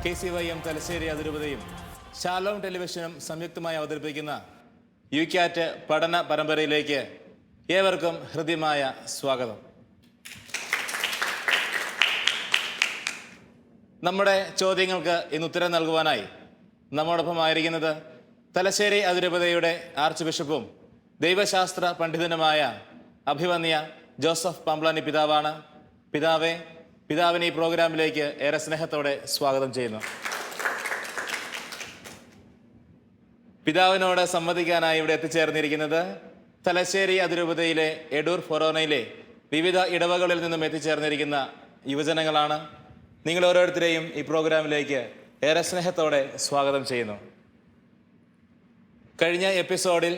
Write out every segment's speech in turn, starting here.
KCYM Thalassery അതിരൂപതയും Shalom ടെലിവിഷനും സംയുക്തമായി അവതരിപ്പിക്കുന്ന യുക്യാറ്റ് പഠന പരമ്പരയിലേക്ക് ഏവർക്കും ഹൃദ്യമായ സ്വാഗതം. നമ്മുടെ ചോദ്യങ്ങൾക്ക് ഇന്ന് ഉത്തരം നൽകുവാനായി നമ്മോടൊപ്പമായിരിക്കുന്നത് തലശ്ശേരി അതിരൂപതയുടെ ആർച്ച് ബിഷപ്പും ദൈവശാസ്ത്ര പണ്ഡിതനുമായ അഭിവന്യ ജോസഫ് പാംബ്ലാനി പിതാവാണ്. പിതാവിനെ ഈ പ്രോഗ്രാമിലേക്ക് ഏറെ സ്നേഹത്തോടെ സ്വാഗതം ചെയ്യുന്നു. പിതാവിനോട് സംവദിക്കാനായി ഇവിടെ എത്തിച്ചേർന്നിരിക്കുന്നത് തലശ്ശേരി അതിരൂപതയിലെ എഡൂർ ഫൊറോനയിലെ വിവിധ ഇടവകളിൽ നിന്നും എത്തിച്ചേർന്നിരിക്കുന്ന യുവജനങ്ങളാണ്. നിങ്ങൾ ഓരോരുത്തരെയും ഈ പ്രോഗ്രാമിലേക്ക് ഏറെ സ്നേഹത്തോടെ സ്വാഗതം ചെയ്യുന്നു. കഴിഞ്ഞ എപ്പിസോഡിൽ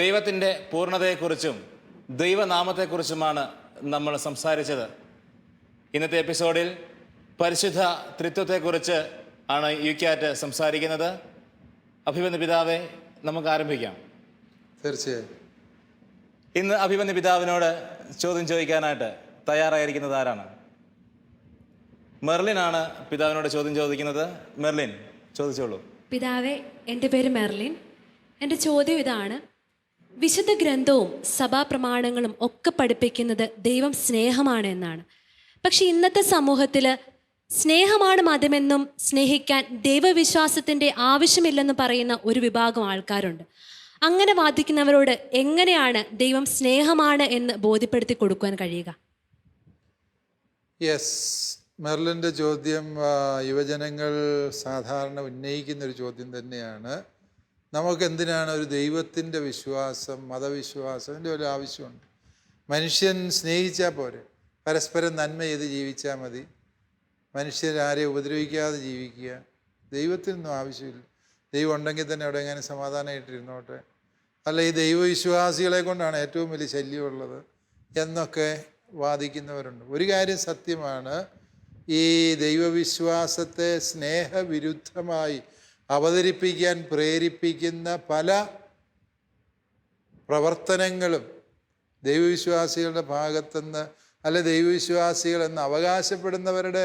ദൈവത്തിൻ്റെ പൂർണ്ണതയെക്കുറിച്ചും ദൈവനാമത്തെക്കുറിച്ചുമാണ് നമ്മൾ സംസാരിച്ചത്. ഇന്നത്തെ എപ്പിസോഡിൽ പരിശുദ്ധ ത്രിത്വത്തെക്കുറിച്ച് ആണ് യുക്യാറ്റ് സംസാരിക്കുന്നത്. അഭിവന്യ പിതാവെ, നമുക്ക് ആരംഭിക്കാം. തീർച്ചയായും. ഇന്ന് അഭിവന്യ പിതാവിനോട് ചോദ്യം ചോദിക്കാനായിട്ട് തയ്യാറായിരിക്കുന്നത് ആരാണ്? മെർലിനാണ് പിതാവിനോട് ചോദ്യം ചോദിക്കുന്നത്. മെർലിൻ, ചോദിച്ചോളൂ. പിതാവെ, എൻ്റെ പേര് മെർലിൻ. എൻ്റെ ചോദ്യം ഇതാണ്: വിശുദ്ധ ഗ്രന്ഥവും സഭാപ്രമാണങ്ങളും ഒക്കെ പഠിപ്പിക്കുന്നത് ദൈവം സ്നേഹമാണ് എന്നാണ്. പക്ഷെ ഇന്നത്തെ സമൂഹത്തിൽ സ്നേഹമാണ് മതമെന്നും സ്നേഹിക്കാൻ ദൈവവിശ്വാസത്തിൻ്റെ ആവശ്യമില്ലെന്ന് പറയുന്ന ഒരു വിഭാഗം ആൾക്കാരുണ്ട്. അങ്ങനെ വാദിക്കുന്നവരോട് എങ്ങനെയാണ് ദൈവം സ്നേഹമാണ് എന്ന് ബോധ്യപ്പെടുത്തി കൊടുക്കുവാൻ കഴിയുക? യെസ്, മെർലിൻ്റെ ചോദ്യം യുവജനങ്ങൾ സാധാരണ ഉന്നയിക്കുന്നൊരു ചോദ്യം തന്നെയാണ്. നമുക്കെന്തിനാണ് ഒരു ദൈവത്തിൻ്റെ വിശ്വാസം, മതവിശ്വാസം? അതിൻ്റെ ഒരു ആവശ്യമുണ്ട്. മനുഷ്യൻ സ്നേഹിച്ചാൽ പോരെ, പരസ്പരം നന്മ ചെയ്ത് ജീവിച്ചാൽ മതി. മനുഷ്യരാരെ ഉപദ്രവിക്കാതെ ജീവിക്കുക. ദൈവത്തിനൊന്നും ആവശ്യമില്ല. ദൈവം ഉണ്ടെങ്കിൽ തന്നെ അവിടെ എങ്ങനെ സമാധാനമായിട്ടിരുന്നോട്ടെ. അല്ല, ഈ ദൈവവിശ്വാസികളെ കൊണ്ടാണ് ഏറ്റവും വലിയ ശല്യമുള്ളത് എന്നൊക്കെ വാദിക്കുന്നവരുണ്ട്. ഒരു കാര്യം സത്യമാണ്, ഈ ദൈവവിശ്വാസത്തെ സ്നേഹവിരുദ്ധമായി അവതരിപ്പിക്കാൻ പ്രേരിപ്പിക്കുന്ന പല പ്രവർത്തനങ്ങളും ദൈവവിശ്വാസികളുടെ ഭാഗത്തുനിന്ന്, അല്ലെ ദൈവവിശ്വാസികൾ എന്ന് അവകാശപ്പെടുന്നവരുടെ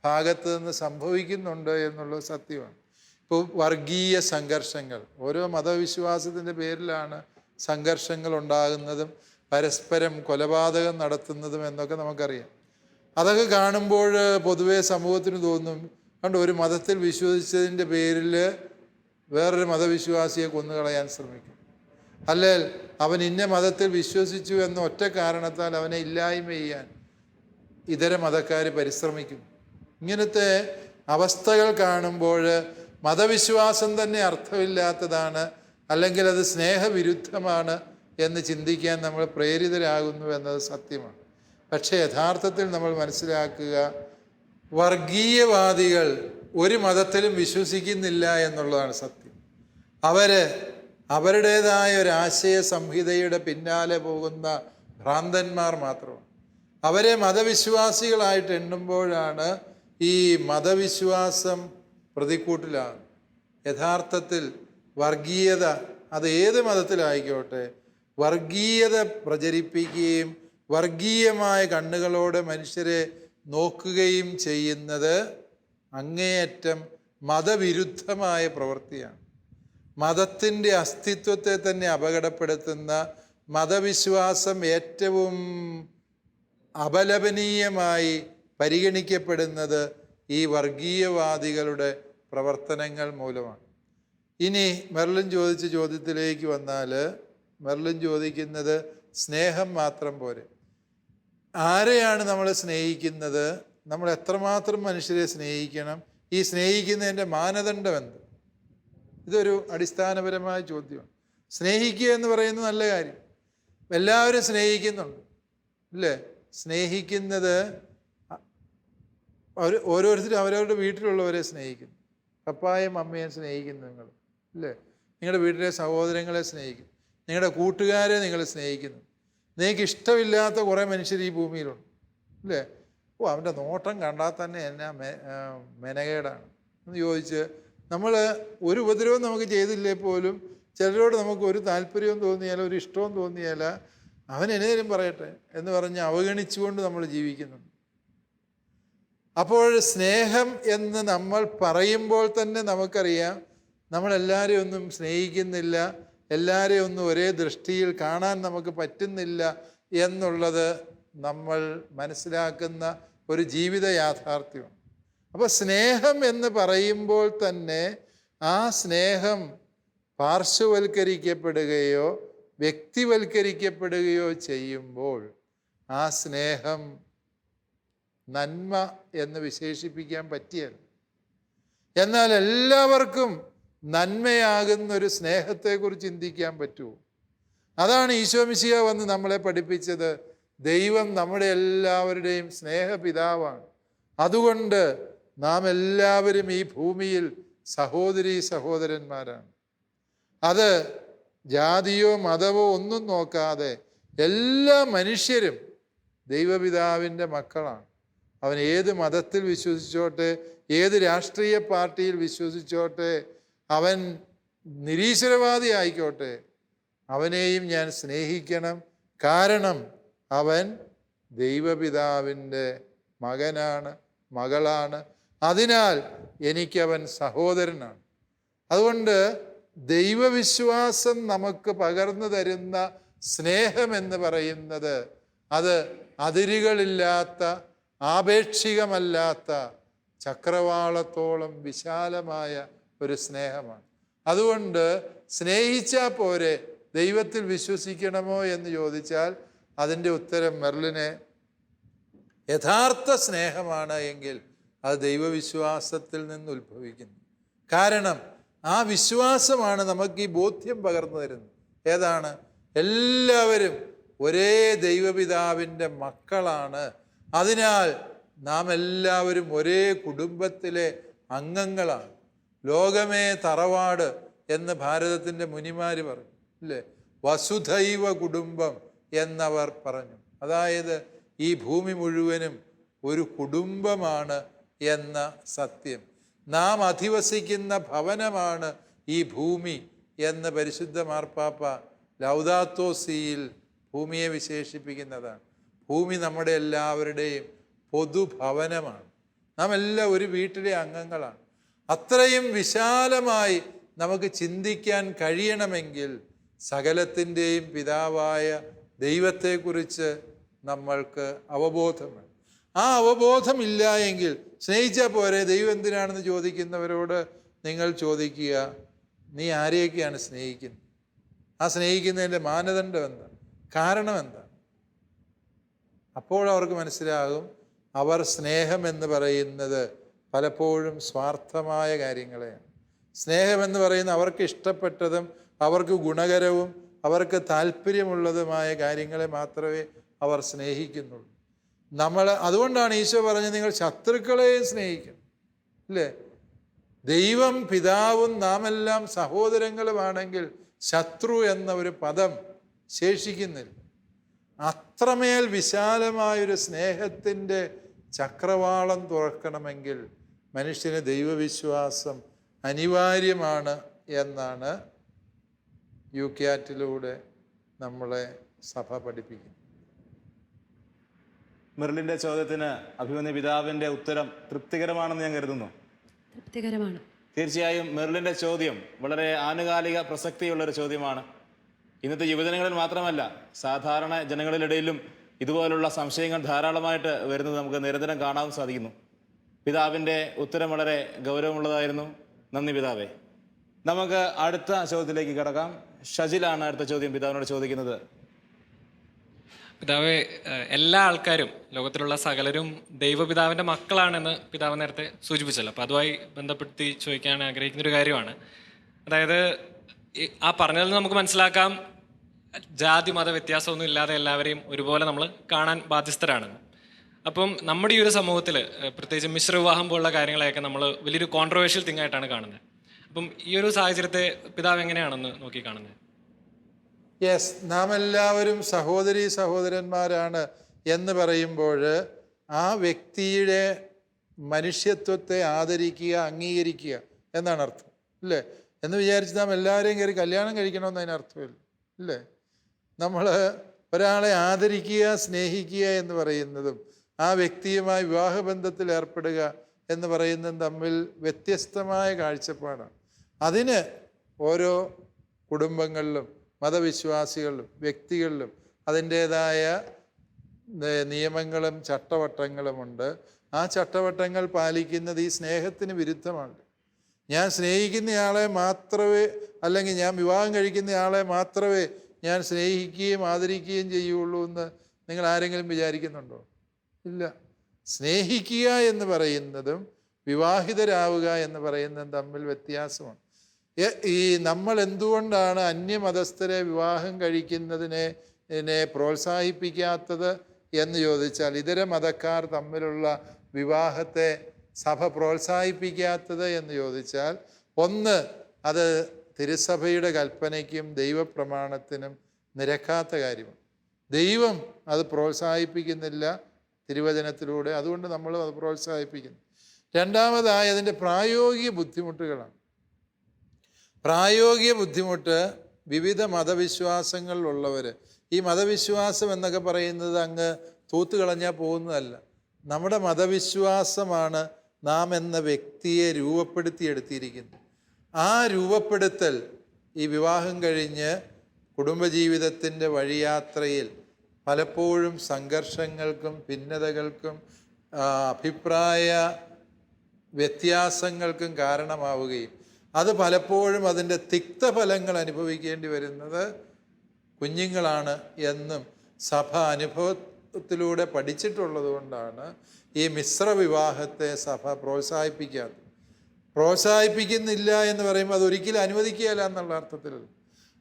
ഭാഗത്തു നിന്ന് സംഭവിക്കുന്നുണ്ട് എന്നുള്ളത് സത്യമാണ്. ഇപ്പോൾ വർഗീയ സംഘർഷങ്ങൾ, ഓരോ മതവിശ്വാസത്തിൻ്റെ പേരിലാണ് സംഘർഷങ്ങൾ ഉണ്ടാകുന്നതും പരസ്പരം കൊലപാതകം നടത്തുന്നതും എന്നൊക്കെ നമുക്കറിയാം. അതൊക്കെ കാണുമ്പോൾ പൊതുവേ സമൂഹത്തിന് തോന്നും, കണ്ട് ഒരു മതത്തിൽ വിശ്വസിച്ചതിൻ്റെ പേരിൽ വേറൊരു മതവിശ്വാസിയെ കൊന്നുകളയാൻ ശ്രമിക്കും. അല്ലെങ്കിൽ അവൻ ഇന്ന മതത്തിൽ വിശ്വസിച്ചു എന്ന ഒറ്റ കാരണത്താൽ അവനെ ഇല്ലായ്മ ചെയ്യാൻ ഇതര മതക്കാർ പരിശ്രമിക്കും. ഇങ്ങനത്തെ അവസ്ഥകൾ കാണുമ്പോൾ മതവിശ്വാസം തന്നെ അർത്ഥമില്ലാത്തതാണ്, അല്ലെങ്കിൽ അത് സ്നേഹവിരുദ്ധമാണ് എന്ന് ചിന്തിക്കാൻ നമ്മൾ പ്രേരിതരാകുന്നു എന്നത് സത്യമാണ്. പക്ഷേ യഥാർത്ഥത്തിൽ നമ്മൾ മനസ്സിലാക്കുക, വർഗീയവാദികൾ ഒരു മതത്തിലും വിശ്വസിക്കുന്നില്ല എന്നുള്ളതാണ് സത്യം. അവരുടേതായ ഒരാശയ സംഹിതയുടെ പിന്നാലെ പോകുന്ന ഭ്രാന്തന്മാർ മാത്രമാണ്. അവരെ മതവിശ്വാസികളായിട്ട് എണ്ണുമ്പോഴാണ് ഈ മതവിശ്വാസം പ്രതിക്കൂട്ടിലാണ്. യഥാർത്ഥത്തിൽ വർഗീയത, അത് ഏത് മതത്തിലായിക്കോട്ടെ, വർഗീയത പ്രചരിപ്പിക്കുകയും വർഗീയമായ കണ്ണുകളോടെ മനുഷ്യരെ നോക്കുകയും ചെയ്യുന്നത് അങ്ങേയറ്റം മതവിരുദ്ധമായ പ്രവൃത്തിയാണ്. മതത്തിൻ്റെ അസ്തിത്വത്തെ തന്നെ അപകടപ്പെടുത്തുന്ന, മതവിശ്വാസം ഏറ്റവും അപലപനീയമായി പരിഗണിക്കപ്പെടുന്നത് ഈ വർഗീയവാദികളുടെ പ്രവർത്തനങ്ങൾ മൂലമാണ്. ഇനി മെർലിൻ ചോദിച്ച ചോദ്യത്തിലേക്ക് വന്നാൽ, മെർലിൻ ചോദിക്കുന്നത് സ്നേഹം മാത്രം പോരെ. ആരെയാണ് നമ്മൾ സ്നേഹിക്കുന്നത്? നമ്മൾ എത്രമാത്രം മനുഷ്യരെ സ്നേഹിക്കണം? ഈ സ്നേഹിക്കുന്നതിൻ്റെ മാനദണ്ഡം എന്ത്? ഇതൊരു അടിസ്ഥാനപരമായ ചോദ്യമാണ്. സ്നേഹിക്കുക എന്ന് പറയുന്നത് നല്ല കാര്യം, എല്ലാവരും സ്നേഹിക്കുന്നുണ്ട് അല്ലേ? സ്നേഹിക്കുന്നത് ഓരോരുത്തരും അവരവരുടെ വീട്ടിലുള്ളവരെ സ്നേഹിക്കുന്നു. പപ്പായും അമ്മയും സ്നേഹിക്കുന്നു നിങ്ങൾ അല്ലേ? നിങ്ങളുടെ വീട്ടിലെ സഹോദരങ്ങളെ സ്നേഹിക്കുന്നു, നിങ്ങളുടെ കൂട്ടുകാരെ നിങ്ങൾ സ്നേഹിക്കുന്നു. നിങ്ങൾക്ക് ഇഷ്ടമില്ലാത്ത കുറേ മനുഷ്യർ ഈ ഭൂമിയിലുണ്ട് അല്ലേ? അവൻ്റെ നോട്ടം കണ്ടാൽ തന്നെ എന്നാ മെനകേടാണ് എന്ന് ചോദിച്ച് നമ്മൾ ഒരു ഉപദ്രവം നമുക്ക് ചെയ്തില്ലേ പോലും ചിലരോട് നമുക്ക് ഒരു താല്പര്യവും തോന്നിയാൽ, ഒരു ഇഷ്ടവും തോന്നിയാൽ അവൻ എന്നേലും പറയട്ടെ എന്ന് പറഞ്ഞ് അവഗണിച്ചുകൊണ്ട് നമ്മൾ ജീവിക്കുന്നുണ്ട്. അപ്പോൾ സ്നേഹം എന്ന് നമ്മൾ പറയുമ്പോൾ തന്നെ നമുക്കറിയാം നമ്മളെല്ലാവരെയും ഒന്നും സ്നേഹിക്കുന്നില്ല, എല്ലാവരെയും ഒന്നും ഒരേ ദൃഷ്ടിയിൽ കാണാൻ നമുക്ക് പറ്റുന്നില്ല എന്നുള്ളത് നമ്മൾ മനസ്സിലാക്കുന്ന ഒരു ജീവിത യാഥാർത്ഥ്യമാണ്. അപ്പോൾ സ്നേഹം എന്ന് പറയുമ്പോൾ തന്നെ ആ സ്നേഹം പാർശ്വവൽക്കരിക്കപ്പെടുകയോ വ്യക്തിവൽക്കരിക്കപ്പെടുകയോ ചെയ്യുമ്പോൾ ആ സ്നേഹം നന്മ എന്ന് വിശേഷിപ്പിക്കാൻ പറ്റിയല്ല. എന്നാൽ എല്ലാവർക്കും നന്മയാകുന്നൊരു സ്നേഹത്തെക്കുറിച്ച് ചിന്തിക്കാൻ പറ്റുമോ? അതാണ് ഈശോ മിശിഹ വന്ന് നമ്മളെ പഠിപ്പിച്ചത്. ദൈവം നമ്മുടെ എല്ലാവരുടെയും സ്നേഹപിതാവാണ്. അതുകൊണ്ട് നാം എല്ലാവരും ഈ ഭൂമിയിൽ സഹോദരീ സഹോദരന്മാരാണ്. അത് ജാതിയോ മതമോ ഒന്നും നോക്കാതെ എല്ലാ മനുഷ്യരും ദൈവപിതാവിൻ്റെ മക്കളാണ്. അവൻ ഏത് മതത്തിൽ വിശ്വസിച്ചോട്ടെ, ഏത് രാഷ്ട്രീയ പാർട്ടിയിൽ വിശ്വസിച്ചോട്ടെ, അവൻ നിരീശ്വരവാദി ആയിക്കോട്ടെ, അവനെയും ഞാൻ സ്നേഹിക്കണം. കാരണം അവൻ ദൈവപിതാവിൻ്റെ മകനാണ്, മകളാണ്. അതിനാൽ എനിക്കവൻ സഹോദരനാണ്. അതുകൊണ്ട് ദൈവവിശ്വാസം നമുക്ക് പകർന്നു തരുന്ന സ്നേഹമെന്ന് പറയുന്നത് അത് അതിരുകളില്ലാത്ത, ആപേക്ഷികമല്ലാത്ത, ചക്രവാളത്തോളം വിശാലമായ ഒരു സ്നേഹമാണ്. അതുകൊണ്ട് സ്നേഹിച്ചാൽ പോരെ, ദൈവത്തിൽ വിശ്വസിക്കണമോ എന്ന് ചോദിച്ചാൽ അതിൻ്റെ ഉത്തരം മെർലിനെ യഥാർത്ഥ സ്നേഹമാണ് എങ്കിൽ അത് ദൈവവിശ്വാസത്തിൽ നിന്ന് ഉത്ഭവിക്കുന്നു. കാരണം ആ വിശ്വാസമാണ് നമുക്ക് ഈ ബോധ്യം പകർന്നു തരുന്നത്. ഏതാണ്? എല്ലാവരും ഒരേ ദൈവപിതാവിൻ്റെ മക്കളാണ്. അതിനാൽ നാം എല്ലാവരും ഒരേ കുടുംബത്തിലെ അംഗങ്ങളാണ്. ലോകമേ തറവാട് എന്ന് ഭാരതത്തിൻ്റെ മുനിമാർ പറഞ്ഞു, അല്ലേ? വസുധൈവ കുടുംബം എന്നവർ പറഞ്ഞു. അതായത് ഈ ഭൂമി മുഴുവനും ഒരു കുടുംബമാണ് എന്ന സത്യം. നാം അധിവസിക്കുന്ന ഭവനമാണ് ഈ ഭൂമി എന്ന് പരിശുദ്ധ മാർപ്പാപ്പ ലൗദാത്തോ സിയിൽ ഭൂമിയെ വിശേഷിപ്പിക്കുന്നതാണ്. ഭൂമി നമ്മുടെ എല്ലാവരുടെയും പൊതുഭവനമാണ്. നാം എല്ലാം ഒരു വീട്ടിലെ അംഗങ്ങളാണ്. അത്രയും വിശാലമായി നമുക്ക് ചിന്തിക്കാൻ കഴിയണമെങ്കിൽ സകലത്തിൻ്റെയും പിതാവായ ദൈവത്തെക്കുറിച്ച് നമ്മൾക്ക് അവബോധം വേണം. ആ അവബോധമില്ല എങ്കിൽ സ്നേഹിച്ചാൽ പോരെ, ദൈവം എന്തിനാണെന്ന് ചോദിക്കുന്നവരോട് നിങ്ങൾ ചോദിക്കുക, നീ ആരെയൊക്കെയാണ് സ്നേഹിക്കുന്നത്? ആ സ്നേഹിക്കുന്നതിൻ്റെ മാനദണ്ഡം എന്താണ്? കാരണം എന്താണ്? അപ്പോൾ അവർക്ക് മനസ്സിലാകും അവർ സ്നേഹം എന്ന് പറയുന്നത് പലപ്പോഴും സ്വാർത്ഥമായ കാര്യങ്ങളെയാണ്. സ്നേഹമെന്ന് പറയുന്ന അവർക്ക് ഇഷ്ടപ്പെട്ടതും അവർക്ക് ഗുണകരവും അവർക്ക് താല്പര്യമുള്ളതുമായ കാര്യങ്ങളെ മാത്രമേ അവർ സ്നേഹിക്കുന്നുള്ളൂ. അതുകൊണ്ടാണ് ഈശോ പറഞ്ഞത് നിങ്ങൾ ശത്രുക്കളെയും സ്നേഹിക്കണം, അല്ലേ? ദൈവം പിതാവും നാമെല്ലാം സഹോദരങ്ങളുമാണെങ്കിൽ ശത്രു എന്ന ഒരു പദം ശേഷിക്കുന്നില്ല. അത്രമേൽ വിശാലമായൊരു സ്നേഹത്തിൻ്റെ ചക്രവാളം തുറക്കണമെങ്കിൽ മനുഷ്യന് ദൈവവിശ്വാസം അനിവാര്യമാണ് എന്നാണ് യൂക്യാറ്റിലൂടെ നമ്മളെ സഭ പഠിപ്പിക്കുന്നത്. മെർലിൻ്റെ ചോദ്യത്തിന് അഭിമന്യ പിതാവിൻ്റെ ഉത്തരം തൃപ്തികരമാണെന്ന് ഞാൻ കരുതുന്നു. തൃപ്തികരമാണ്. തീർച്ചയായും മെർലിൻ്റെ ചോദ്യം വളരെ ആനുകാലിക പ്രസക്തിയുള്ളൊരു ചോദ്യമാണ്. ഇന്നത്തെ യുവജനങ്ങളിൽ മാത്രമല്ല, സാധാരണ ജനങ്ങളിലിടയിലും ഇതുപോലുള്ള സംശയങ്ങൾ ധാരാളമായിട്ട് വരുന്നത് നമുക്ക് നിരന്തരം കാണാൻ സാധിക്കുന്നു. പിതാവിൻ്റെ ഉത്തരം വളരെ ഗൗരവമുള്ളതായിരുന്നു. നന്ദി പിതാവേ. നമുക്ക് അടുത്ത ചോദ്യത്തിലേക്ക് കിടക്കാം. ഷജിലാണ് അടുത്ത ചോദ്യം പിതാവിനോട് ചോദിക്കുന്നത്. പിതാവെ, എല്ലാ ആൾക്കാരും, ലോകത്തിലുള്ള സകലരും ദൈവപിതാവിൻ്റെ മക്കളാണെന്ന് പിതാവ് നേരത്തെ സൂചിപ്പിച്ചല്ലോ. അപ്പോൾ അതുമായി ബന്ധപ്പെടുത്തി ചോദിക്കാൻ ആഗ്രഹിക്കുന്ന ഒരു കാര്യമാണ്. അതായത് ആ പറഞ്ഞതിൽ നിന്ന് നമുക്ക് മനസ്സിലാക്കാം ജാതി മത വ്യത്യാസമൊന്നും ഇല്ലാതെ എല്ലാവരെയും ഒരുപോലെ നമ്മൾ കാണാൻ ബാധ്യസ്ഥരാണെന്ന്. അപ്പം നമ്മുടെ ഈ ഒരു സമൂഹത്തിൽ പ്രത്യേകിച്ച് മിശ്രവിവാഹം പോലുള്ള കാര്യങ്ങളെയൊക്കെ നമ്മൾ വലിയൊരു കോൺട്രവേഴ്ഷ്യൽ തിങ് ആയിട്ടാണ് കാണുന്നത്. അപ്പം ഈ ഒരു സാഹചര്യത്തെ പിതാവ് എങ്ങനെയാണെന്ന് നോക്കി കാണുന്നത്? യെസ്, നാം എല്ലാവരും സഹോദരീ സഹോദരന്മാരാണ് എന്ന് പറയുമ്പോൾ ആ വ്യക്തിയുടെ മനുഷ്യത്വത്തെ ആദരിക്കുക, അംഗീകരിക്കുക എന്നാണ് അർത്ഥം, അല്ലേ? എന്ന് വിചാരിച്ച് നാം എല്ലാവരെയും കയറി കല്യാണം കഴിക്കണമെന്ന് അതിനർത്ഥമില്ല, അല്ലേ? നമ്മൾ ഒരാളെ ആദരിക്കുക, സ്നേഹിക്കുക എന്ന് പറയുന്നതും ആ വ്യക്തിയുമായി വിവാഹബന്ധത്തിൽ ഏർപ്പെടുക എന്ന് പറയുന്നതും തമ്മിൽ വ്യത്യസ്തമായ കാഴ്ചപ്പാടാണ്. അതിന് ഓരോ കുടുംബങ്ങളിലും മതവിശ്വാസികളിലും വ്യക്തികളിലും അതിൻ്റേതായ നിയമങ്ങളും ചട്ടവട്ടങ്ങളുമുണ്ട്. ആ ചട്ടവട്ടങ്ങൾ പാലിക്കുന്നത് ഈ സ്നേഹത്തിന് വിരുദ്ധമാണ്. ഞാൻ സ്നേഹിക്കുന്നയാളെ മാത്രമേ, അല്ലെങ്കിൽ ഞാൻ വിവാഹം കഴിക്കുന്നയാളെ മാത്രമേ ഞാൻ സ്നേഹിക്കുകയും ആദരിക്കുകയും ചെയ്യുള്ളൂ എന്ന് നിങ്ങൾ ആരെങ്കിലും വിചാരിക്കുന്നുണ്ടോ? ഇല്ല. സ്നേഹിക്കുക എന്ന് പറയുന്നതും വിവാഹിതരാവുക എന്ന് പറയുന്നതും തമ്മിൽ വ്യത്യാസമാണ്. ഈ നമ്മൾ എന്തുകൊണ്ടാണ് അന്യമതസ്ഥരെ വിവാഹം കഴിക്കുന്നതിനെ പ്രോത്സാഹിപ്പിക്കാത്തത് എന്ന് ചോദിച്ചാൽ, ഇതര മതക്കാർ തമ്മിലുള്ള വിവാഹത്തെ സഭ പ്രോത്സാഹിപ്പിക്കാത്തത് എന്ന് ചോദിച്ചാൽ, ഒന്ന്, അത് തിരുസഭയുടെ കൽപ്പനയ്ക്കും ദൈവപ്രമാണത്തിനും നിരക്കാത്ത കാര്യമാണ്. ദൈവം അത് പ്രോത്സാഹിപ്പിക്കുന്നില്ല തിരുവചനത്തിലൂടെ, അതുകൊണ്ട് നമ്മൾ അത് പ്രോത്സാഹിപ്പിക്കുന്നു. രണ്ടാമതായി അതിൻ്റെ പ്രായോഗിക ബുദ്ധിമുട്ടുകളാണ്. പ്രായോഗിക ബുദ്ധിമുട്ട് വിവിധ മതവിശ്വാസങ്ങളിലുള്ളവർ, ഈ മതവിശ്വാസം എന്നൊക്കെ പറയുന്നത് അങ്ങ് തൂത്തുകളഞ്ഞാൽ പോകുന്നതല്ല. നമ്മുടെ മതവിശ്വാസമാണ് നാം എന്ന വ്യക്തിയെ രൂപപ്പെടുത്തിയെടുത്തിരിക്കുന്നത്. ആ രൂപപ്പെടുത്തൽ ഈ വിവാഹം കഴിഞ്ഞ് കുടുംബജീവിതത്തിൻ്റെ വഴിയാത്രയിൽ പലപ്പോഴും സംഘർഷങ്ങൾക്കും ഭിന്നതകൾക്കും അഭിപ്രായ വ്യത്യാസങ്ങൾക്കും കാരണമാവുകയും അത് പലപ്പോഴും അതിൻ്റെ തിക്തഫലങ്ങൾ അനുഭവിക്കേണ്ടി വരുന്നത് കുഞ്ഞുങ്ങളാണ് എന്നും സഭ അനുഭവത്തിലൂടെ പഠിച്ചിട്ടുള്ളത് കൊണ്ടാണ് ഈ മിശ്ര വിവാഹത്തെ സഭ പ്രോത്സാഹിപ്പിക്കാത്തത്. പ്രോത്സാഹിപ്പിക്കുന്നില്ല എന്ന് പറയുമ്പോൾ അതൊരിക്കലും അനുവദിക്കുകയില്ല എന്നുള്ള അർത്ഥത്തിലല്ല.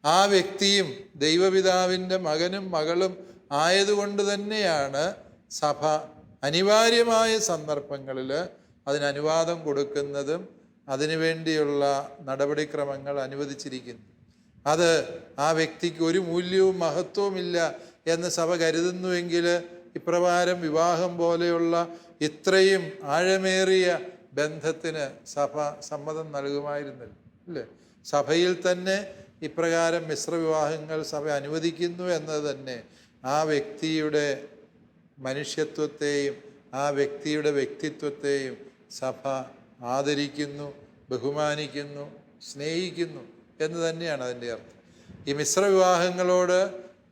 ആ വ്യക്തിയും ദൈവപിതാവിൻ്റെ മകനും മകളും ആയതുകൊണ്ട് തന്നെയാണ് സഭ അനിവാര്യമായ സന്ദർഭങ്ങളിൽ അതിന് അനുവാദം കൊടുക്കുന്നതും അതിനുവേണ്ടിയുള്ള നടപടിക്രമങ്ങൾ അനുവദിച്ചിരിക്കുന്നു. അത് ആ വ്യക്തിക്ക് ഒരു മൂല്യവും മഹത്വവുമില്ല എന്ന് സഭ കരുതുന്നുവെങ്കിൽ ഇപ്രകാരം വിവാഹം പോലെയുള്ള ഇത്രയും ആഴമേറിയ ബന്ധത്തിന് സഭ സമ്മതം നൽകുമായിരുന്നില്ല, അല്ലേ? സഭയിൽ തന്നെ ഇപ്രകാരം മിശ്രവിവാഹങ്ങൾ സഭ അനുവദിക്കുന്നു എന്നത് തന്നെ ആ വ്യക്തിയുടെ മനുഷ്യത്വത്തെയും ആ വ്യക്തിയുടെ വ്യക്തിത്വത്തെയും സഭ ആദരിക്കുന്നു, ബഹുമാനിക്കുന്നു, സ്നേഹിക്കുന്നു എന്ന് തന്നെയാണ് അതിൻ്റെ അർത്ഥം. ഈ മിശ്രവിവാഹങ്ങളോട്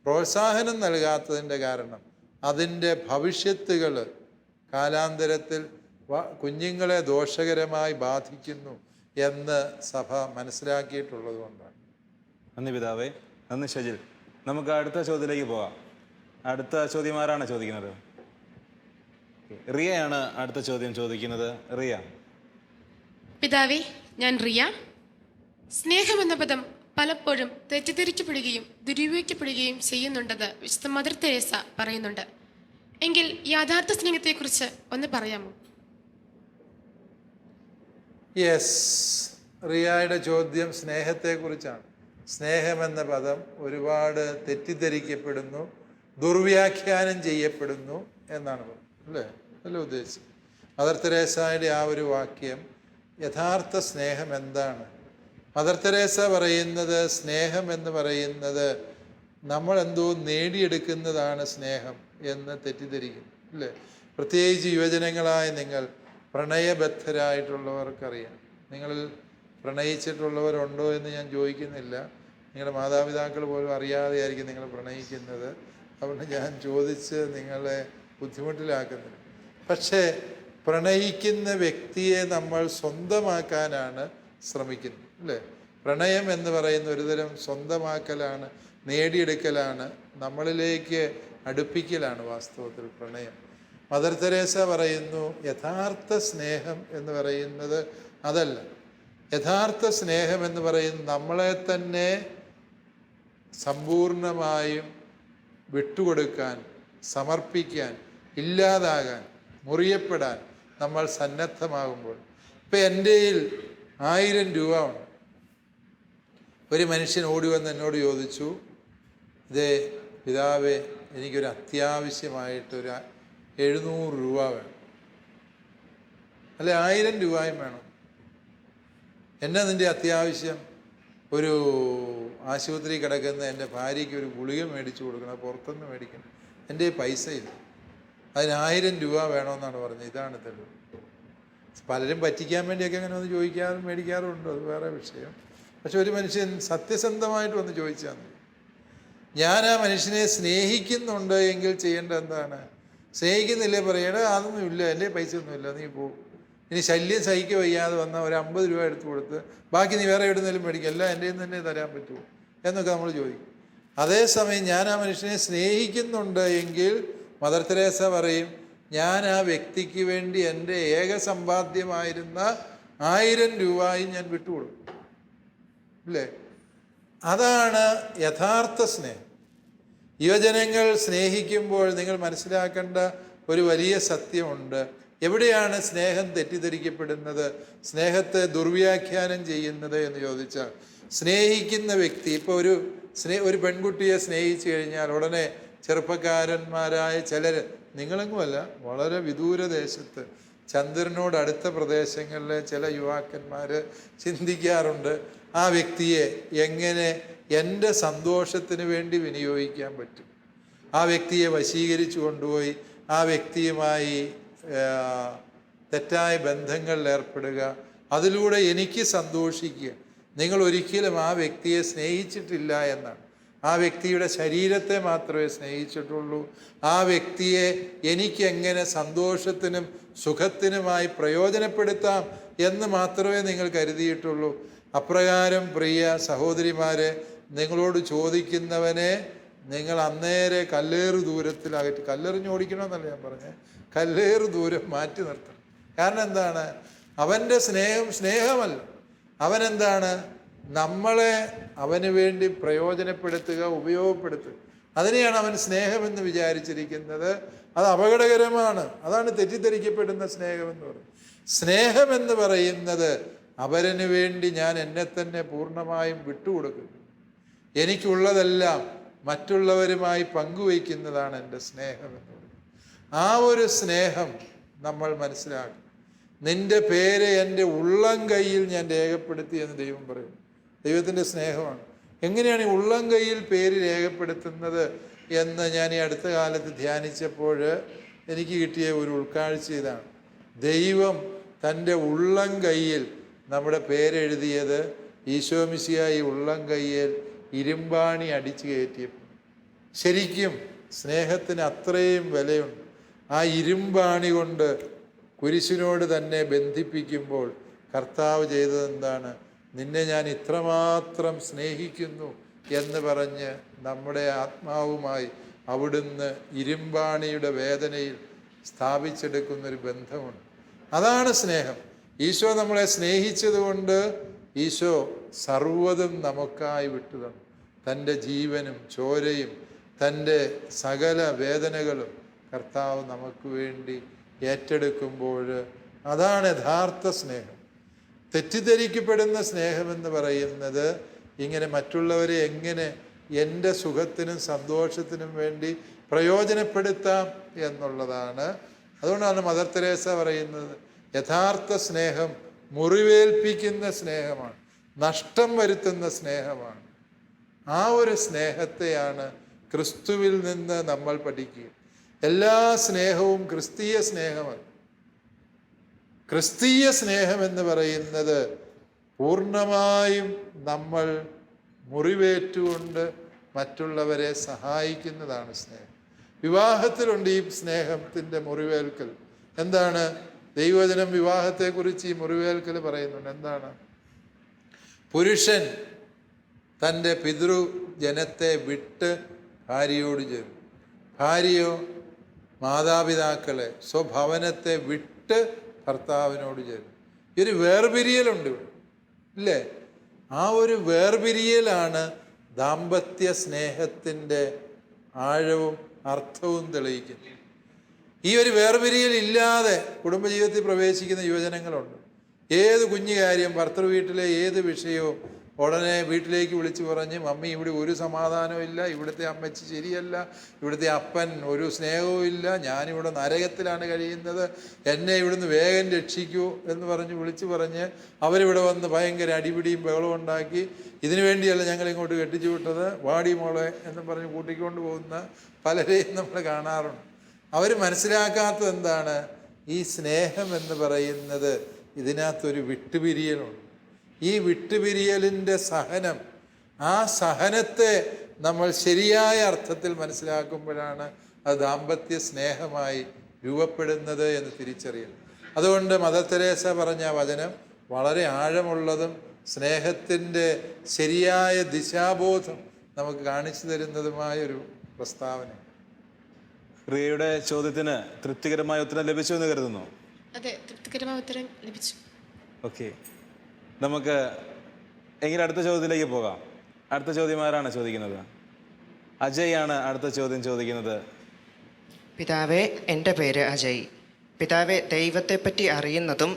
പ്രോത്സാഹനം നൽകാത്തതിൻ്റെ കാരണം അതിൻ്റെ ഭവിഷ്യത്തുകൾ കാലാന്തരത്തിൽ കുഞ്ഞുങ്ങളെ ദോഷകരമായി ബാധിക്കുന്നു എന്ന് സഭ മനസ്സിലാക്കിയിട്ടുള്ളത് കൊണ്ടാണ്. നന്ദി പിതാവേ. നന്ദി ഷജിൽ. നമുക്ക് അടുത്ത ചോദ്യത്തിലേക്ക് പോകാം. അടുത്ത ചോദ്യം ആരാണ് ചോദിക്കുന്നത്? റിയയാണ് അടുത്ത ചോദ്യം ചോദിക്കുന്നത്. റിയ. പിതാവേ, ഞാൻ റിയ. സ്നേഹം എന്ന പദം പലപ്പോഴും തെറ്റിദ്ധരിക്കപ്പെടുകയും ദുരുപയോഗിക്കപ്പെടുകയും ചെയ്യുന്നുണ്ടെന്ന് വിശുദ്ധ മദർ തെരേസ പറയുന്നുണ്ട്. എങ്കിൽ യഥാർത്ഥ സ്നേഹത്തെക്കുറിച്ച് ഒന്ന് പറയാമോ? യെസ്, റിയയുടെ ചോദ്യം സ്നേഹത്തെക്കുറിച്ചാണ്. സ്നേഹമെന്ന പദം ഒരുപാട് തെറ്റിദ്ധരിക്കപ്പെടുന്നു, ദുർവ്യാഖ്യാനം ചെയ്യപ്പെടുന്നു എന്നാണ് അല്ലേ അല്ല ഉദ്ദേശിച്ചത്. മദർ തെരേസയുടെ ആ ഒരു വാക്യം യഥാർത്ഥ സ്നേഹം എന്താണ്? മദർ തെരേസ പറയുന്നത് സ്നേഹം എന്ന് പറയുന്നത് നമ്മളെന്തോ നേടിയെടുക്കുന്നതാണ് സ്നേഹം എന്ന് തെറ്റിദ്ധരിക്കുന്നു, അല്ലേ? പ്രത്യേകിച്ച് യുവജനങ്ങളായ നിങ്ങൾ പ്രണയബദ്ധരായിട്ടുള്ളവർക്കറിയാം. നിങ്ങളിൽ പ്രണയിച്ചിട്ടുള്ളവരുണ്ടോ എന്ന് ഞാൻ ചോദിക്കുന്നില്ല. നിങ്ങളുടെ മാതാപിതാക്കൾ പോലും അറിയാതെയായിരിക്കും നിങ്ങൾ പ്രണയിക്കുന്നത്. അതുകൊണ്ട് ഞാൻ ചോദിച്ച് നിങ്ങളെ ബുദ്ധിമുട്ടിലാക്കുന്നില്ല. പക്ഷേ പ്രണയിക്കുന്ന വ്യക്തിയെ നമ്മൾ സ്വന്തമാക്കാനാണ് ശ്രമിക്കുന്നത്, അല്ലേ? പ്രണയം എന്ന് പറയുന്ന ഒരുതരം സ്വന്തമാക്കലാണ്, നേടിയെടുക്കലാണ്, നമ്മളിലേക്ക് അടുപ്പിക്കലാണ് വാസ്തവത്തിൽ പ്രണയം. മദർ തെരേസ പറയുന്നു യഥാർത്ഥ സ്നേഹം എന്ന് പറയുന്നത് അതല്ല. യഥാർത്ഥ സ്നേഹം എന്ന് പറയുന്നത് നമ്മളെ തന്നെ സമ്പൂർണമായും വിട്ടുകൊടുക്കാൻ, സമർപ്പിക്കാൻ, ഇല്ലാതാകാൻ, മുറിയപ്പെടാൻ നമ്മൾ സന്നദ്ധമാകുമ്പോൾ. ഇപ്പം എൻ്റെ 1000 രൂപ ഉണ്ട്. ഒരു മനുഷ്യൻ ഓടി വന്ന് എന്നോട് ചോദിച്ചു, ഇതേ പിതാവേ, എനിക്കൊരു അത്യാവശ്യമായിട്ടൊരു 700 രൂപ വേണം, അല്ലെ 1000 രൂപയും വേണം. എന്നാ നിൻ്റെ അത്യാവശ്യം? ഒരു ആശുപത്രി കിടക്കുന്ന എൻ്റെ ഭാര്യയ്ക്ക് ഒരു ഗുളിക മേടിച്ചു കൊടുക്കണം, പുറത്തുനിന്ന് മേടിക്കണം, എൻ്റെ പൈസ ഇല്ല. അതിന് 1000 രൂപ വേണമെന്നാണ് പറഞ്ഞത്. ഇതാണ് തെളിവ്. പലരും പറ്റിക്കാൻ വേണ്ടിയൊക്കെ അങ്ങനെ ഒന്ന് ചോദിക്കാറും മേടിക്കാറുണ്ട്, അത് വേറെ വിഷയം. പക്ഷെ ഒരു മനുഷ്യൻ സത്യസന്ധമായിട്ട് വന്ന് ചോദിച്ചാൽ മതി. ഞാൻ ആ മനുഷ്യനെ സ്നേഹിക്കുന്നുണ്ട് എങ്കിൽ ചെയ്യേണ്ടത് എന്താണ്? സ്നേഹിക്കുന്നില്ലേ പറയണ അതൊന്നുമില്ല, എൻ്റെ പൈസ ഒന്നുമില്ല, നീ പോകും. ഇനി ശല്യം സഹിക്കുക വയ്യാതെ വന്നാൽ ഒരു 50 രൂപ എടുത്ത് കൊടുത്ത് ബാക്കി നീ വേറെ എവിടുന്നേലും മേടിക്കുക, എല്ലാം എൻ്റെ നിന്ന് തന്നെ തരാൻ പറ്റുമോ എന്നൊക്കെ നമ്മൾ ചോദിക്കും. അതേസമയം ഞാൻ ആ മനുഷ്യനെ സ്നേഹിക്കുന്നുണ്ട് എങ്കിൽ മദർ തെരേസ പറയും, ഞാൻ ആ വ്യക്തിക്ക് വേണ്ടി എൻ്റെ ഏക സമ്പാദ്യമായിരുന്ന 1000 രൂപയും ഞാൻ വിട്ടുകൊടുക്കും. ഇല്ലേ? അതാണ് യഥാർത്ഥ സ്നേഹം. യുവജനങ്ങൾ സ്നേഹിക്കുമ്പോൾ നിങ്ങൾ മനസ്സിലാക്കേണ്ട ഒരു വലിയ സത്യമുണ്ട്. എവിടെയാണ് സ്നേഹം തെറ്റിദ്ധരിക്കപ്പെടുന്നത്, സ്നേഹത്തെ ദുർവ്യാഖ്യാനം ചെയ്യുന്നത് എന്ന് ചോദിച്ചാൽ, സ്നേഹിക്കുന്ന വ്യക്തി ഇപ്പോൾ ഒരു പെൺകുട്ടിയെ സ്നേഹിച്ചു കഴിഞ്ഞാൽ ഉടനെ ചെറുപ്പക്കാരന്മാരായ ചിലർ, നിങ്ങളെങ്ങുമല്ല, വളരെ വിദൂര ദേശത്ത് ചന്ദ്രനോട് അടുത്ത പ്രദേശങ്ങളിലെ ചില യുവാക്കന്മാർ ചിന്തിക്കാറുണ്ട്, ആ വ്യക്തിയെ എങ്ങനെ എൻ്റെ സന്തോഷത്തിന് വേണ്ടി വിനിയോഗിക്കാൻ പറ്റും. ആ വ്യക്തിയെ വശീകരിച്ചു കൊണ്ടുപോയി ആ വ്യക്തിയുമായി തെറ്റായ ബന്ധങ്ങളിൽ ഏർപ്പെടുക, അതിലൂടെ എനിക്ക് സന്തോഷിക്കുക. നിങ്ങൾ ഒരിക്കലും ആ വ്യക്തിയെ സ്നേഹിച്ചിട്ടില്ല എന്നാണ്. ആ വ്യക്തിയുടെ ശരീരത്തെ മാത്രമേ സ്നേഹിച്ചിട്ടുള്ളൂ. ആ വ്യക്തിയെ എനിക്കെങ്ങനെ സന്തോഷത്തിനും സുഖത്തിനുമായി പ്രയോജനപ്പെടുത്താം എന്ന് മാത്രമേ നിങ്ങൾ കരുതിയിട്ടുള്ളൂ. അപ്രകാരം പ്രിയ സഹോദരിമാരെ, നിങ്ങളോട് ചോദിക്കുന്നവനെ നിങ്ങൾ അന്നേരെ കല്ലേറ് ദൂരത്തിൽ അകറ്റി, കല്ലെറിഞ്ഞ് ഓടിക്കണമെന്നല്ല ഞാൻ പറഞ്ഞത്, കല്ലേറ് ദൂരം മാറ്റി നിർത്തണം. കാരണം എന്താണ്? അവൻ്റെ സ്നേഹമല്ല, അവനെന്താണ്? നമ്മളെ അവന് വേണ്ടി പ്രയോജനപ്പെടുത്തുക, ഉപയോഗപ്പെടുത്തുക. അതിനെയാണ് അവൻ സ്നേഹമെന്ന് വിചാരിച്ചിരിക്കുന്നത്. അത് അപകടകരമാണ്. അതാണ് തെറ്റിദ്ധരിക്കപ്പെടുന്ന സ്നേഹമെന്ന് പറയുന്നത്. സ്നേഹമെന്ന് പറയുന്നത് അവരന് വേണ്ടി ഞാൻ എന്നെ തന്നെ പൂർണ്ണമായും വിട്ടുകൊടുക്കുന്നു, എനിക്കുള്ളതെല്ലാം മറ്റുള്ളവരുമായി പങ്കുവയ്ക്കുന്നതാണ് എൻ്റെ സ്നേഹമെന്ന് പറയുന്നത്. ആ ഒരു സ്നേഹം നമ്മൾ മനസ്സിലാക്കും. നിന്റെ പേര് എൻ്റെ ഉള്ളം കയ്യിൽ ഞാൻ രേഖപ്പെടുത്തി എന്ന് ദൈവം പറയുന്നു. ദൈവത്തിൻ്റെ സ്നേഹമാണ്. എങ്ങനെയാണ് ഈ ഉള്ളം കയ്യിൽ പേര് രേഖപ്പെടുത്തുന്നത് എന്ന് ഞാൻ ഈ അടുത്ത കാലത്ത് ധ്യാനിച്ചപ്പോൾ എനിക്ക് കിട്ടിയ ഒരു ഉൾക്കാഴ്ച ഇതാണ്. ദൈവം തൻ്റെ ഉള്ളം കയ്യിൽ നമ്മുടെ പേരെഴുതിയത് ഈശോ മിശിഹാ ഈ ഉള്ളം കയ്യിൽ ഇരുമ്പാണി അടിച്ചു കയറ്റിയപ്പോൾ. ശരിക്കും സ്നേഹത്തിന് അത്രയും വിലയുണ്ട്. ആ ഇരുമ്പാണി കൊണ്ട് കുരിശിനോട് തന്നെ ബന്ധിപ്പിക്കുമ്പോൾ കർത്താവ് ചെയ്തത് എന്താണ്? നിന്നെ ഞാൻ ഇത്രമാത്രം സ്നേഹിക്കുന്നു എന്ന് പറഞ്ഞ് നമ്മുടെ ആത്മാവുമായി അവിടുന്ന് ഇരുമ്പാണിയുടെ വേദനയിൽ സ്ഥാപിച്ചെടുക്കുന്നൊരു ബന്ധമുണ്ട്. അതാണ് സ്നേഹം. ഈശോ നമ്മളെ സ്നേഹിച്ചതുകൊണ്ട് ഈശോ സർവ്വതും നമുക്കായി വിട്ടുതന്നു. തൻ്റെ ജീവനും ചോരയും തൻ്റെ സകല വേദനകളും കർത്താവ് നമുക്ക് വേണ്ടി ഏറ്റെടുക്കുമ്പോൾ അതാണ് യഥാർത്ഥ സ്നേഹം. തെറ്റിദ്ധരിക്കപ്പെടുന്ന സ്നേഹമെന്ന് പറയുന്നത് ഇങ്ങനെ മറ്റുള്ളവരെ എങ്ങനെ എൻ്റെ സുഖത്തിനും സന്തോഷത്തിനും വേണ്ടി പ്രയോജനപ്പെടുത്താം എന്നുള്ളതാണ്. അതുകൊണ്ടാണ് മദർ തെരേസ പറയുന്നത്, യഥാർത്ഥ സ്നേഹം മുറിവേൽപ്പിക്കുന്ന സ്നേഹമാണ്, നഷ്ടം വരുത്തുന്ന സ്നേഹമാണ്. ആ ഒരു സ്നേഹത്തെയാണ് ക്രിസ്തുവിൽ നിന്ന് നമ്മൾ പഠിക്കുക. എല്ലാ സ്നേഹവും ക്രിസ്തീയ സ്നേഹമാണ്. ക്രിസ്തീയ സ്നേഹം എന്ന് പറയുന്നത് പൂർണ്ണമായും നമ്മൾ മുറിവേറ്റുകൊണ്ട് മറ്റുള്ളവരെ സഹായിക്കുന്നതാണ് സ്നേഹം. വിവാഹത്തിലുണ്ട് ഈ സ്നേഹത്തിൻ്റെ മുറിവേൽക്കൽ. എന്താണ്? ദൈവവചനം വിവാഹത്തെക്കുറിച്ച് ഈ മുറിവേൽക്കൽ പറയുന്നുണ്ട്. എന്താണ്? പുരുഷൻ തൻ്റെ പിതൃജനത്തെ വിട്ട് ഭാര്യയോട് ചേരും, ഭാര്യയോ മാതാപിതാക്കളെ സ്വഭവനത്തെ വിട്ട് ഭർത്താവിനോട് ചേരും. ഈ ഒരു വേർപിരിയലുണ്ട് ഇവിടെ, ഇല്ലേ? ആ ഒരു വേർപിരിയലാണ് ദാമ്പത്യ സ്നേഹത്തിൻ്റെ ആഴവും അർത്ഥവും തെളിയിക്കുന്നത്. ഈ ഒരു വേർപിരിയലില്ലാതെ കുടുംബജീവിതത്തിൽ പ്രവേശിക്കുന്ന യുവജനങ്ങളുണ്ട്. ഏത് കുഞ്ഞു കാര്യം, ഭർത്തൃ വീട്ടിലെ ഏത് വിഷയവും ഉടനെ വീട്ടിലേക്ക് വിളിച്ചു പറഞ്ഞ്, മമ്മി ഇവിടെ ഒരു സമാധാനവും ഇല്ല, ഇവിടുത്തെ അമ്മച്ചി ശരിയല്ല, ഇവിടുത്തെ അപ്പൻ ഒരു സ്നേഹവും ഇല്ല, ഞാനിവിടെ നരകത്തിലാണ് കഴിയുന്നത്, എന്നെ ഇവിടുന്ന് വേഗം രക്ഷിക്കൂ എന്ന് പറഞ്ഞ് വിളിച്ചു പറഞ്ഞ് അവരിവിടെ വന്ന് ഭയങ്കര അടിപിടിയും ബഹളവും ഉണ്ടാക്കി, ഇതിനു വേണ്ടിയല്ല ഞങ്ങൾ ഇങ്ങോട്ട് കെട്ടിച്ചു വിട്ടത്, വാടി മോളെ എന്ന് പറഞ്ഞ് കൂട്ടിക്കൊണ്ട് പോകുന്ന പലരെയും നമ്മൾ കാണാറുണ്ട്. അവർ മനസ്സിലാക്കാത്തത് എന്താണ്? ഈ സ്നേഹം എന്ന് പറയുന്നത് ഇതിനകത്തൊരു വിട്ടുപിരിയലുണ്ട്. ഈ വിട്ടുപിരിയലിൻ്റെ സഹനം, ആ സഹനത്തെ നമ്മൾ ശരിയായ അർത്ഥത്തിൽ മനസ്സിലാക്കുമ്പോഴാണ് അത് ദാമ്പത്യ സ്നേഹമായി രൂപപ്പെടുന്നത് എന്ന് തിരിച്ചറിയണം. അതുകൊണ്ട് മദർ തെരേസ പറഞ്ഞ വചനം വളരെ ആഴമുള്ളതും സ്നേഹത്തിൻ്റെ ശരിയായ ദിശാബോധം നമുക്ക് കാണിച്ചു തരുന്നതുമായൊരു പ്രസ്താവന. റിയയുടെ ചോദ്യത്തിന് തൃപ്തികരമായ ഉത്തരം ലഭിച്ചു എന്ന് കരുതുന്നു. അതെ, തൃപ്തികരമായ ഉത്തരം ലഭിച്ചു. ഓക്കെ, നമുക്ക് എങ്കിൽ അടുത്ത ചോദ്യത്തിലേക്ക് പോകാം. അടുത്ത ചോദ്യം ആരാണ് ചോദിക്കുന്നത്? അജയ് ആണ് അടുത്ത ചോദ്യം ചോദിക്കുന്നത്. പിതാവേ, എൻ്റെ പേര് അജയ്. പിതാവെ, ദൈവത്തെപ്പറ്റി അറിയുന്നതും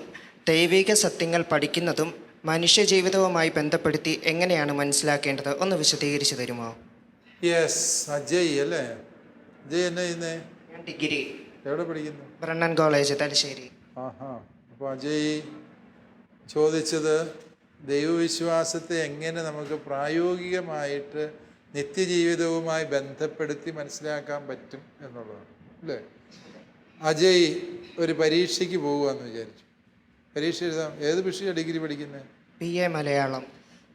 ദൈവിക സത്യങ്ങൾ പഠിക്കുന്നതും മനുഷ്യജീവിതവുമായി ബന്ധപ്പെടുത്തി എങ്ങനെയാണ് മനസ്സിലാക്കേണ്ടത്? ഒന്ന് വിശദീകരിച്ചു തരുമോ? യെസ്, അജയ് അല്ലേ? അജയ് എന്നെ ചെയ്യുന്നേ? ഞാൻ ഡിഗ്രി. എവിടെ പഠിക്കുന്നു? Brennan College, Thalassery. ആഹാ. അപ്പോൾ അജയ് ചോദിച്ചത് ദൈവവിശ്വാസത്തെ എങ്ങനെ നമുക്ക് പ്രായോഗികമായിട്ട് നിത്യജീവിതവുമായി ബന്ധപ്പെടുത്തി മനസ്സിലാക്കാൻ പറ്റും എന്നുള്ളതാണ് അല്ലേ? അജയ് ഒരു പരീക്ഷയ്ക്ക് പോകുകയെന്ന് വിചാരിച്ചു. പരീക്ഷ എഴുതാം. ഏത് വിഷയമാണ് ഡിഗ്രി പഠിക്കുന്നത്? BA മലയാളം.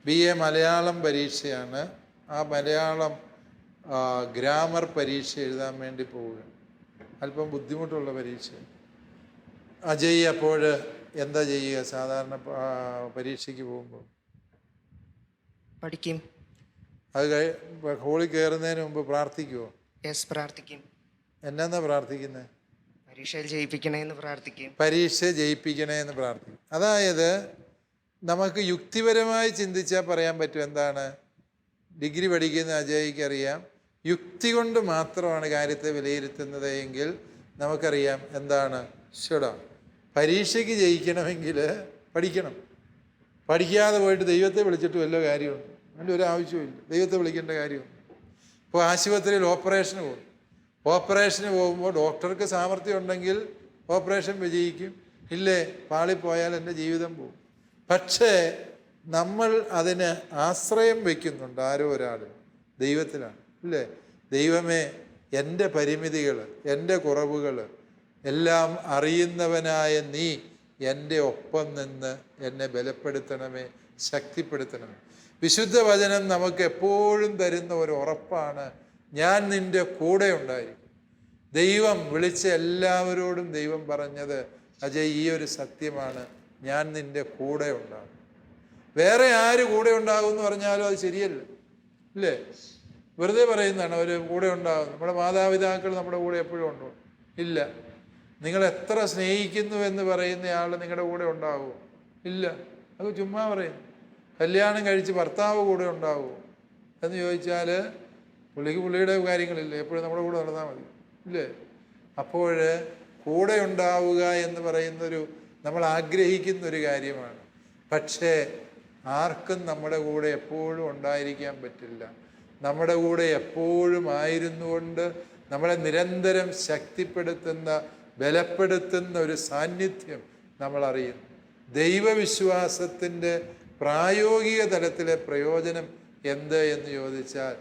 BA മലയാളം പരീക്ഷയാണ്. ആ മലയാളം ഗ്രാമർ പരീക്ഷ എഴുതാൻ വേണ്ടി പോവുകയാണ്. അല്പം ബുദ്ധിമുട്ടുള്ള പരീക്ഷ. അജയ് അപ്പോൾ എന്താ ചെയ്യുക സാധാരണ പരീക്ഷയ്ക്ക് പോകുമ്പോൾ? പഠിക്കും. അത് ഹോളിൽ കയറുന്നതിന് മുമ്പ് പ്രാർത്ഥിക്കുമോ? യെസ്, പ്രാർത്ഥിക്കും. എന്നാ പ്രാർത്ഥിക്കുന്നത്? പരീക്ഷയിൽ ജയിപ്പിക്കണേന്ന് പ്രാർത്ഥിക്കും. പരീക്ഷ ജയിപ്പിക്കണേ എന്ന് പ്രാർത്ഥിക്കും. അതായത് നമുക്ക് യുക്തിപരമായി ചിന്തിച്ചാൽ പറയാൻ പറ്റും എന്താണ്? ഡിഗ്രി പഠിക്കുന്ന അജയ്ക്ക് അറിയാം, യുക്തി കൊണ്ട് മാത്രമാണ് കാര്യത്തെ വിലയിരുത്തുന്നത് എങ്കിൽ നമുക്കറിയാം എന്താണ്? ശടാ, പരീക്ഷയ്ക്ക് ജയിക്കണമെങ്കിൽ പഠിക്കണം. പഠിക്കാതെ പോയിട്ട് ദൈവത്തെ വിളിച്ചിട്ട് വല്ല കാര്യമുണ്ട്? അതിൻ്റെ ഒരു ആവശ്യമില്ല. ദൈവത്തെ വിളിക്കേണ്ട കാര്യമുണ്ട്. ഇപ്പോൾ ആശുപത്രിയിൽ ഓപ്പറേഷന് പോകും. ഓപ്പറേഷന് പോകുമ്പോൾ ഡോക്ടർക്ക് സാമർഥ്യം ഉണ്ടെങ്കിൽ ഓപ്പറേഷൻ വിജയിക്കും. ഇല്ലേ, പാളിപ്പോയാൽ എൻ്റെ ജീവിതം പോകും. പക്ഷേ നമ്മൾ അതിന് ആശ്രയം വയ്ക്കുന്നുണ്ട് ആരോ ഒരാൾ, ദൈവത്തിലാണ്. ഇല്ലേ? ദൈവമേ, എൻ്റെ പരിമിതികൾ, എൻ്റെ കുറവുകൾ എല്ലാം അറിയുന്നവനായ നീ എൻ്റെ ഒപ്പം നിന്ന് എന്നെ ബലപ്പെടുത്തണമേ, ശക്തിപ്പെടുത്തണമേ. വിശുദ്ധ വചനം നമുക്ക് എപ്പോഴും തരുന്ന ഒരു ഉറപ്പാണ്, ഞാൻ നിൻ്റെ കൂടെ ഉണ്ടായിരിക്കും. ദൈവം വിളിച്ച എല്ലാവരോടും ദൈവം പറഞ്ഞത് അജയ് ഈ ഒരു സത്യമാണ്, ഞാൻ നിൻ്റെ കൂടെ ഉണ്ടാകും. വേറെ ആര് കൂടെ ഉണ്ടാകും എന്ന് പറഞ്ഞാലും അത് ശരിയല്ല, ഇല്ലേ? വെറുതെ പറയുന്നതാണ് അവർ കൂടെ ഉണ്ടാകും. നമ്മുടെ മാതാപിതാക്കൾ നമ്മുടെ കൂടെ എപ്പോഴും ഉണ്ടോ? ഇല്ല. നിങ്ങൾ എത്ര സ്നേഹിക്കുന്നു എന്ന് പറയുന്നയാൾ നിങ്ങളുടെ കൂടെ ഉണ്ടാകുമോ? ഇല്ല. അത് ചുമ്മാ പറയും. കല്യാണം കഴിച്ച് ഭർത്താവ് കൂടെ ഉണ്ടാകുമോ എന്ന് ചോദിച്ചാൽ പുള്ളിക്ക് പുള്ളിയുടെ കാര്യങ്ങളില്ലേ, എപ്പോഴും നമ്മുടെ കൂടെ നടന്നാൽ മതി, ഇല്ലേ? അപ്പോൾ കൂടെ ഉണ്ടാവുക എന്ന് പറയുന്നൊരു നമ്മൾ ആഗ്രഹിക്കുന്നൊരു കാര്യമാണ്. പക്ഷേ ആർക്കും നമ്മുടെ കൂടെ എപ്പോഴും ഉണ്ടായിരിക്കാൻ പറ്റില്ല. നമ്മുടെ കൂടെ എപ്പോഴും ആയിരുന്നുകൊണ്ട് നമ്മളെ നിരന്തരം ശക്തിപ്പെടുത്തുന്ന, ബലപ്പെടുത്തുന്ന ഒരു സാന്നിധ്യം നമ്മൾ അറിയുന്നു. ദൈവവിശ്വാസത്തിൻ്റെ പ്രായോഗിക തലത്തിലെ പ്രയോജനം എന്ത് എന്ന് ചോദിച്ചാൽ,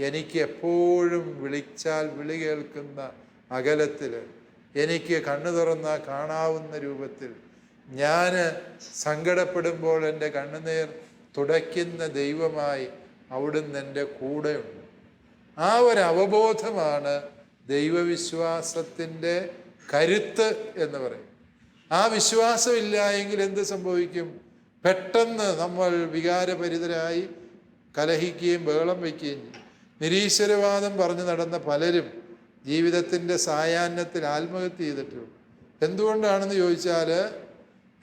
എനിക്ക് എപ്പോഴും വിളിച്ചാൽ വിളി കേൾക്കുന്ന അകലത്തിൽ, എനിക്ക് കണ്ണു തുറന്നാൽ കാണാവുന്ന രൂപത്തിൽ, ഞാൻ സങ്കടപ്പെടുമ്പോൾ എൻ്റെ കണ്ണുനീർ തുടയ്ക്കുന്ന ദൈവമായി അവിടുന്ന് എൻ്റെ കൂടെയുണ്ട്. ആ ഒരു അവബോധമാണ് ദൈവവിശ്വാസത്തിൻ്റെ കരുത്ത് എന്ന് പറയും. ആ വിശ്വാസമില്ല എങ്കിൽ എന്ത് സംഭവിക്കും? പെട്ടെന്ന് നമ്മൾ വികാരഭരിതരായി കലഹിക്കുകയും ബഹളം വയ്ക്കുകയും ചെയ്യും. നിരീശ്വരവാദം പറഞ്ഞു നടന്ന പലരും ജീവിതത്തിൻ്റെ സായാഹ്നത്തിൽ ആത്മഹത്യ ചെയ്തിട്ടുണ്ട്. എന്തുകൊണ്ടാണെന്ന് ചോദിച്ചാൽ,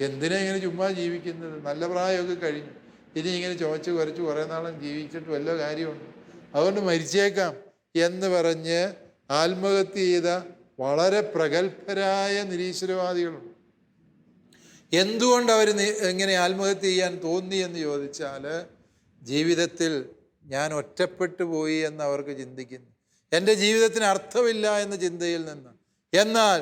എന്തിനാ ഇങ്ങനെ ചുമ്മാ ജീവിക്കുന്നത്? നല്ല പ്രായമൊക്കെ കഴിഞ്ഞു, ഇനി ഇങ്ങനെ ചുമച്ച് കുറച്ച് കുറേ നാളും ജീവിച്ചിട്ട് വല്ല കാര്യമുണ്ട്, അതുകൊണ്ട് മരിച്ചേക്കാം എന്ന് പറഞ്ഞ് ആത്മഹത്യ ചെയ്ത വളരെ പ്രഗത്ഭരായ നിരീശ്വരവാദികളുണ്ട്. എന്തുകൊണ്ട് അവർ എങ്ങനെ ആത്മഹത്യ ചെയ്യാൻ തോന്നി എന്ന് ചോദിച്ചാൽ, ജീവിതത്തിൽ ഞാൻ ഒറ്റപ്പെട്ടു പോയി എന്ന് അവർക്ക് ചിന്തിക്കുന്നു. എൻ്റെ ജീവിതത്തിന് അർത്ഥമില്ല എന്ന ചിന്തയിൽ നിന്ന്. എന്നാൽ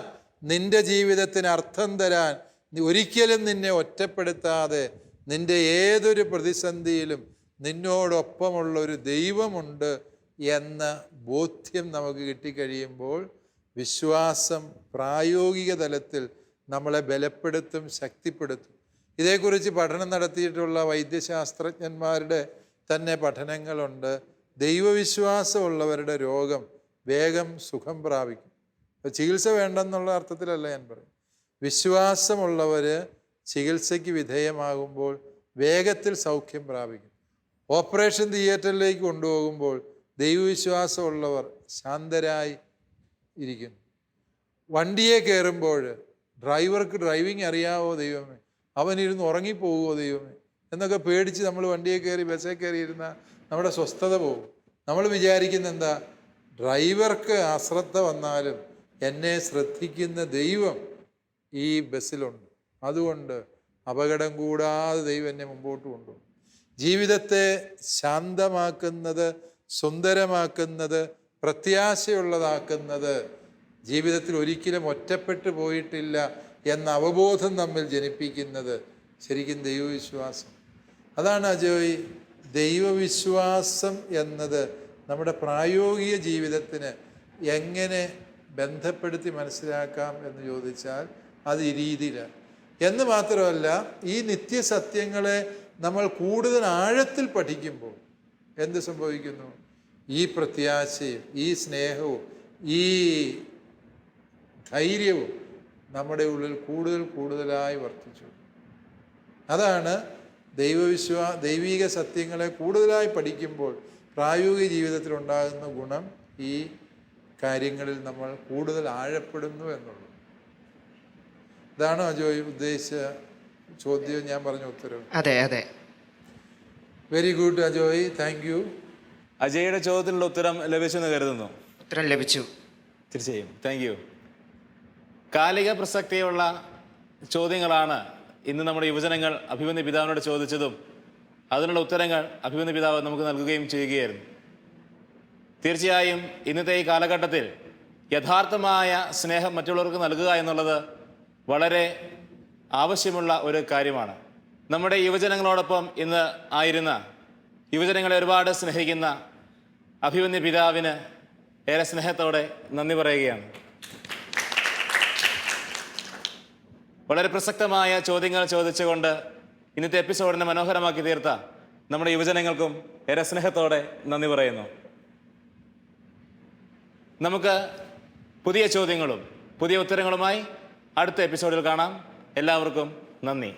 നിൻ്റെ ജീവിതത്തിന് അർത്ഥം തരാൻ ഒരിക്കലും നിന്നെ ഒറ്റപ്പെടുത്താതെ നിൻ്റെ ഏതൊരു പ്രതിസന്ധിയിലും നിന്നോടൊപ്പമുള്ള ഒരു ദൈവമുണ്ട് എന്ന ബോധ്യം നമുക്ക് കിട്ടിക്കഴിയുമ്പോൾ വിശ്വാസം പ്രായോഗിക തലത്തിൽ നമ്മളെ ബലപ്പെടുത്തും, ശക്തിപ്പെടുത്തും. ഇതേക്കുറിച്ച് പഠനം നടത്തിയിട്ടുള്ള വൈദ്യശാസ്ത്രജ്ഞന്മാരുടെ തന്നെ പഠനങ്ങളുണ്ട്. ദൈവവിശ്വാസമുള്ളവരുടെ രോഗം വേഗം സുഖം പ്രാപിക്കും. അപ്പോൾ ചികിത്സ വേണ്ടെന്നുള്ള അർത്ഥത്തിലല്ല ഞാൻ പറയും. വിശ്വാസമുള്ളവർ ചികിത്സയ്ക്ക് വിധേയമാകുമ്പോൾ വേഗത്തിൽ സൗഖ്യം പ്രാപിക്കും. ഓപ്പറേഷൻ തിയേറ്ററിലേക്ക് കൊണ്ടുപോകുമ്പോൾ ദൈവവിശ്വാസമുള്ളവർ ശാന്തരായി ഇരിക്കുന്നു. വണ്ടിയെ കയറുമ്പോൾ ഡ്രൈവർക്ക് ഡ്രൈവിംഗ് അറിയാവോ ദൈവമേ, അവനിരുന്ന് ഉറങ്ങിപ്പോകുമോ ദൈവമേ എന്നൊക്കെ പേടിച്ച് നമ്മൾ വണ്ടിയെ കയറി ബസ്സിൽ കയറി ഇരുന്നാൽ നമ്മുടെ സ്വസ്ഥത പോകും. നമ്മൾ വിചാരിക്കുന്ന എന്താ, ഡ്രൈവർക്ക് അശ്രദ്ധ വന്നാലും എന്നെ ശ്രദ്ധിക്കുന്ന ദൈവം ഈ ബസ്സിലുണ്ട്, അതുകൊണ്ട് അപകടം കൂടാതെ ദൈവം എന്നെ മുമ്പോട്ട് കൊണ്ടുപോകും. ജീവിതത്തെ ശാന്തമാക്കുന്നത്, സുന്ദരമാക്കുന്നത്, പ്രത്യാശയുള്ളതാക്കുന്നത്, ജീവിതത്തിൽ ഒരിക്കലും ഒറ്റപ്പെട്ടു പോയിട്ടില്ല എന്ന അവബോധം നമ്മിൽ ജനിപ്പിക്കുന്നത് ശരിക്കും ദൈവവിശ്വാസം. അതാണ് അജോയ്, ദൈവവിശ്വാസം എന്നത് നമ്മുടെ പ്രായോഗിക ജീവിതത്തിന് എങ്ങനെ ബന്ധപ്പെടുത്തി മനസ്സിലാക്കാം എന്ന് ചോദിച്ചാൽ അത് ഈ രീതിയിലാണ്. എന്ന് മാത്രമല്ല, ഈ നിത്യസത്യങ്ങളെ നമ്മൾ കൂടുതൽ ആഴത്തിൽ പഠിക്കുമ്പോൾ എന്ത് സംഭവിക്കുന്നു? ഈ പ്രത്യാശയും ഈ സ്നേഹവും ഈ ധൈര്യവും നമ്മുടെ ഉള്ളിൽ കൂടുതലായി വർദ്ധിച്ചു. അതാണ് ദൈവിക സത്യങ്ങളെ കൂടുതലായി പഠിക്കുമ്പോൾ പ്രായോഗിക ജീവിതത്തിൽ ഉണ്ടാകുന്ന ഗുണം. ഈ കാര്യങ്ങളിൽ നമ്മൾ കൂടുതൽ ആഴപ്പെടുന്നു എന്നുള്ളത്. ഇതാണോ അജോയ് ഉദ്ദേശിച്ച ചോദ്യം? ഞാൻ പറഞ്ഞ ഉത്തരവ്? അതെ അതെ. Very good Ajoy, thank you. അജയുടെ ചോദ്യത്തിനുള്ള ഉത്തരം ലഭിച്ചെന്ന് കരുതുന്നു. ഉത്തരം ലഭിച്ചു. തീർച്ചയായും, താങ്ക് യു. കാലിക പ്രസക്തിയുള്ള ചോദ്യങ്ങളാണ് ഇന്ന് നമ്മുടെ യുവജനങ്ങൾ അഭിമന്യ പിതാവിനോട് ചോദിച്ചതും അതിനുള്ള ഉത്തരങ്ങൾ അഭിമന്യ പിതാവ് നമുക്ക് നൽകുകയും ചെയ്യുകയായിരുന്നു. തീർച്ചയായും ഇന്നത്തെ ഈ കാലഘട്ടത്തിൽ യഥാർത്ഥമായ സ്നേഹം മറ്റുള്ളവർക്ക് നൽകുക എന്നുള്ളത് വളരെ ആവശ്യമുള്ള ഒരു കാര്യമാണ്. നമ്മുടെ യുവജനങ്ങളോടൊപ്പം ഇന്ന് ആയിരുന്ന, യുവജനങ്ങളെ ഒരുപാട് സ്നേഹിക്കുന്ന അഭിമന്യ പിതാവിന് ഏറെ സ്നേഹത്തോടെ നന്ദി പറയുകയാണ്. വളരെ പ്രസക്തമായ ചോദ്യങ്ങൾ ചോദിച്ചുകൊണ്ട് ഇന്നത്തെ എപ്പിസോഡിനെ മനോഹരമാക്കി തീർത്ത നമ്മുടെ യുവജനങ്ങൾക്കും ഏറെ സ്നേഹത്തോടെ നന്ദി പറയുന്നു. നമുക്ക് പുതിയ ചോദ്യങ്ങളും പുതിയ ഉത്തരങ്ങളുമായി അടുത്ത എപ്പിസോഡിൽ കാണാം. എല്ലാവർക്കും നന്ദി.